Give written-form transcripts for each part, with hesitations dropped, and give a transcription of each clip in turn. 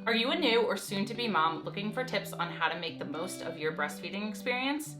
Are you a new or soon-to-be mom looking for tips on how to make the most of your breastfeeding experience?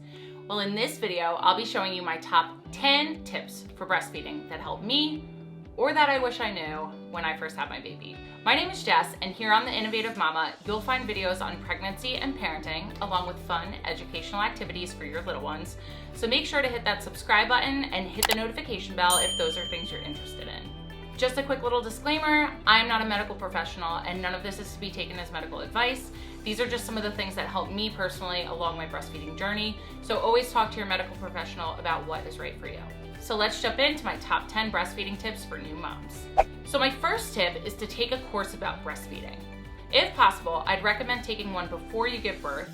Well, in this video, I'll be showing you my top 10 tips for breastfeeding that helped me, or that I wish I knew when I first had my baby. My name is Jess, and here on The Innovative Mama, you'll find videos on pregnancy and parenting, along with fun, educational activities for your little ones. So make sure to hit that subscribe button and hit the notification bell if those are things you're interested in. Just a quick little disclaimer, I am not a medical professional and none of this is to be taken as medical advice. These are just some of the things that helped me personally along my breastfeeding journey. So always talk to your medical professional about what is right for you. So let's jump into my top 10 breastfeeding tips for new moms. So my first tip is to take a course about breastfeeding. If possible, I'd recommend taking one before you give birth.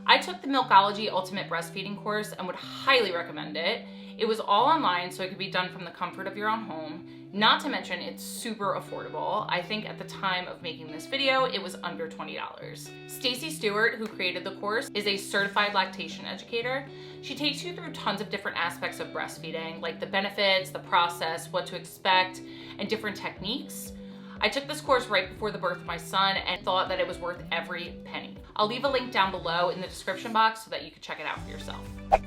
I took the Milkology Ultimate Breastfeeding course and would highly recommend it. It was all online, so it could be done from the comfort of your own home. Not to mention, it's super affordable. I think at the time of making this video, it was under $20. Stacy Stewart, who created the course, is a certified lactation educator. She takes you through tons of different aspects of breastfeeding, like the benefits, the process, what to expect, and different techniques. I took this course right before the birth of my son and thought that it was worth every penny. I'll leave a link down below in the description box so that you can check it out for yourself.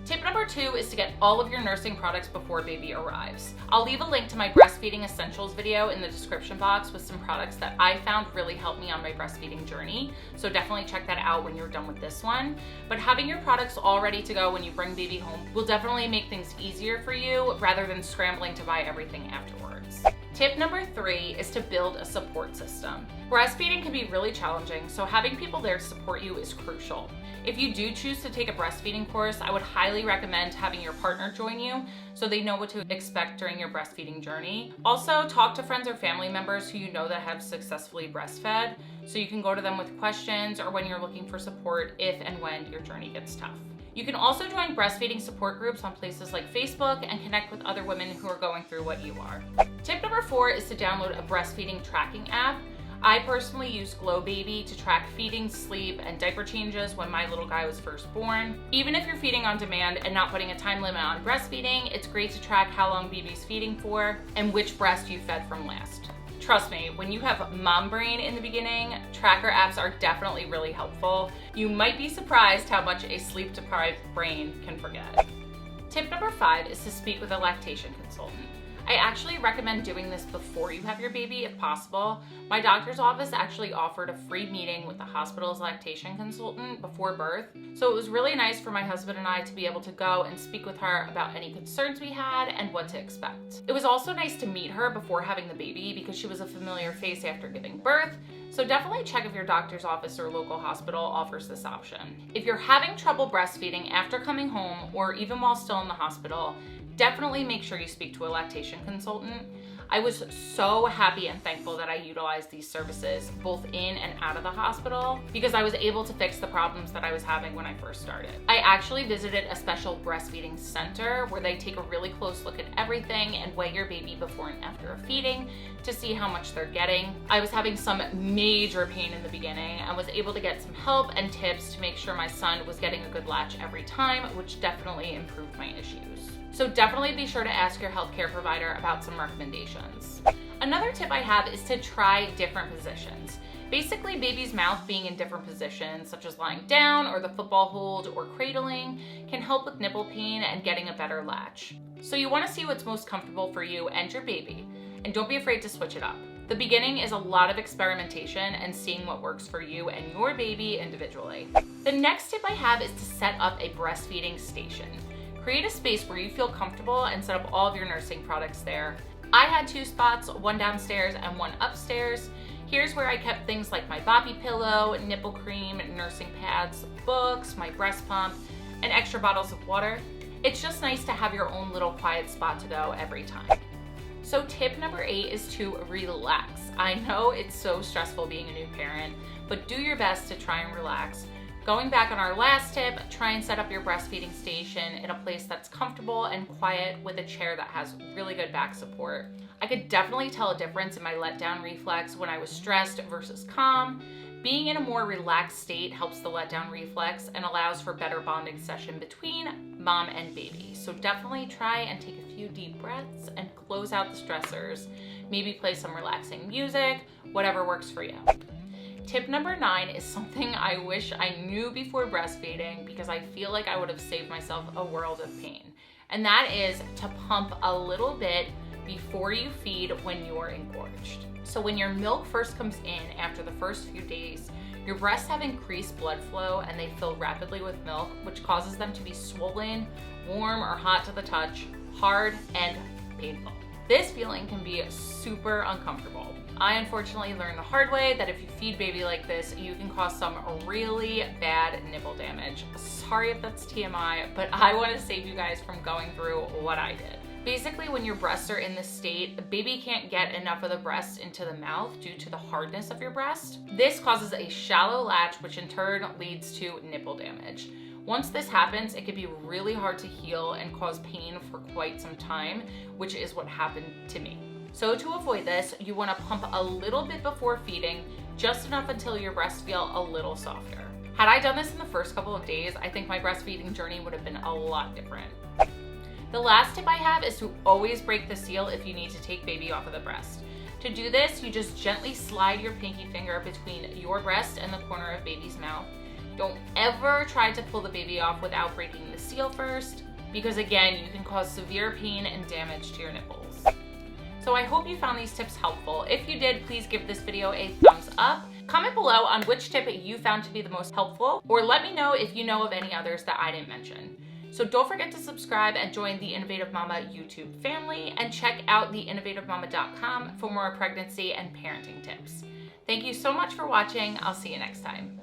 Tip number 2 is to get all of your nursing products before baby arrives. I'll leave a link to my breastfeeding essentials video in the description box with some products that I found really helped me on my breastfeeding journey. So definitely check that out when you're done with this one. But having your products all ready to go when you bring baby home will definitely make things easier for you rather than scrambling to buy everything afterwards. Tip number 3 is to build a support system. Breastfeeding can be really challenging, so having people there to support you is crucial. If you do choose to take a breastfeeding course, I would highly recommend having your partner join you so they know what to expect during your breastfeeding journey. Also, talk to friends or family members who you know that have successfully breastfed so you can go to them with questions or when you're looking for support if and when your journey gets tough. You can also join breastfeeding support groups on places like Facebook and connect with other women who are going through what you are. Tip number 4 is to download a breastfeeding tracking app. I personally use Glow Baby to track feeding, sleep, and diaper changes when my little guy was first born. Even if you're feeding on demand and not putting a time limit on breastfeeding, it's great to track how long baby's feeding for and which breast you fed from last. Trust me, when you have mom brain in the beginning, tracker apps are definitely really helpful. You might be surprised how much a sleep-deprived brain can forget. Tip number 5 is to speak with a lactation consultant. I actually recommend doing this before you have your baby if possible. My doctor's office actually offered a free meeting with the hospital's lactation consultant before birth. So it was really nice for my husband and I to be able to go and speak with her about any concerns we had and what to expect. It was also nice to meet her before having the baby because she was a familiar face after giving birth. So definitely check if your doctor's office or local hospital offers this option. If you're having trouble breastfeeding after coming home or even while still in the hospital, definitely make sure you speak to a lactation consultant. I was so happy and thankful that I utilized these services both in and out of the hospital because I was able to fix the problems that I was having when I first started. I actually visited a special breastfeeding center where they take a really close look at everything and weigh your baby before and after a feeding to see how much they're getting. I was having some major pain in the beginning and was able to get some help and tips to make sure my son was getting a good latch every time, which definitely improved my issues. So definitely be sure to ask your healthcare provider about some recommendations. Another tip I have is to try different positions. Basically, baby's mouth being in different positions, such as lying down or the football hold or cradling, can help with nipple pain and getting a better latch. So you want to see what's most comfortable for you and your baby, and don't be afraid to switch it up. The beginning is a lot of experimentation and seeing what works for you and your baby individually. The next tip I have is to set up a breastfeeding station. Create a space where you feel comfortable and set up all of your nursing products there. I had 2 spots, one downstairs and one upstairs. Here's where I kept things like my boppy pillow, nipple cream, nursing pads, books, my breast pump, and extra bottles of water. It's just nice to have your own little quiet spot to go every time. So tip number 8 is to relax. I know it's so stressful being a new parent, but do your best to try and relax. Going back on our last tip, try and set up your breastfeeding station in a place that's comfortable and quiet with a chair that has really good back support. I could definitely tell a difference in my letdown reflex when I was stressed versus calm. Being in a more relaxed state helps the letdown reflex and allows for better bonding session between mom and baby. So definitely try and take a few deep breaths and close out the stressors. Maybe play some relaxing music, whatever works for you. Tip number 9 is something I wish I knew before breastfeeding because I feel like I would have saved myself a world of pain. And that is to pump a little bit before you feed when you're engorged. So when your milk first comes in after the first few days, your breasts have increased blood flow and they fill rapidly with milk, which causes them to be swollen, warm or hot to the touch, hard, and painful. This feeling can be super uncomfortable. I unfortunately learned the hard way that if you feed baby like this, you can cause some really bad nipple damage. Sorry if that's TMI, but I want to save you guys from going through what I did. Basically, when your breasts are in this state, the baby can't get enough of the breast into the mouth due to the hardness of your breast. This causes a shallow latch, which in turn leads to nipple damage. Once this happens, it can be really hard to heal and cause pain for quite some time, which is what happened to me. So to avoid this, you want to pump a little bit before feeding, just enough until your breasts feel a little softer. Had I done this in the first couple of days, I think my breastfeeding journey would have been a lot different. The last tip I have is to always break the seal if you need to take baby off of the breast. To do this, you just gently slide your pinky finger between your breast and the corner of baby's mouth. Don't ever try to pull the baby off without breaking the seal first, because again, you can cause severe pain and damage to your nipples. So I hope you found these tips helpful. If you did, please give this video a thumbs up. Comment below on which tip you found to be the most helpful, or let me know if you know of any others that I didn't mention. So don't forget to subscribe and join the Innovative Mama YouTube family, and check out theinnovativemama.com for more pregnancy and parenting tips. Thank you so much for watching. I'll see you next time.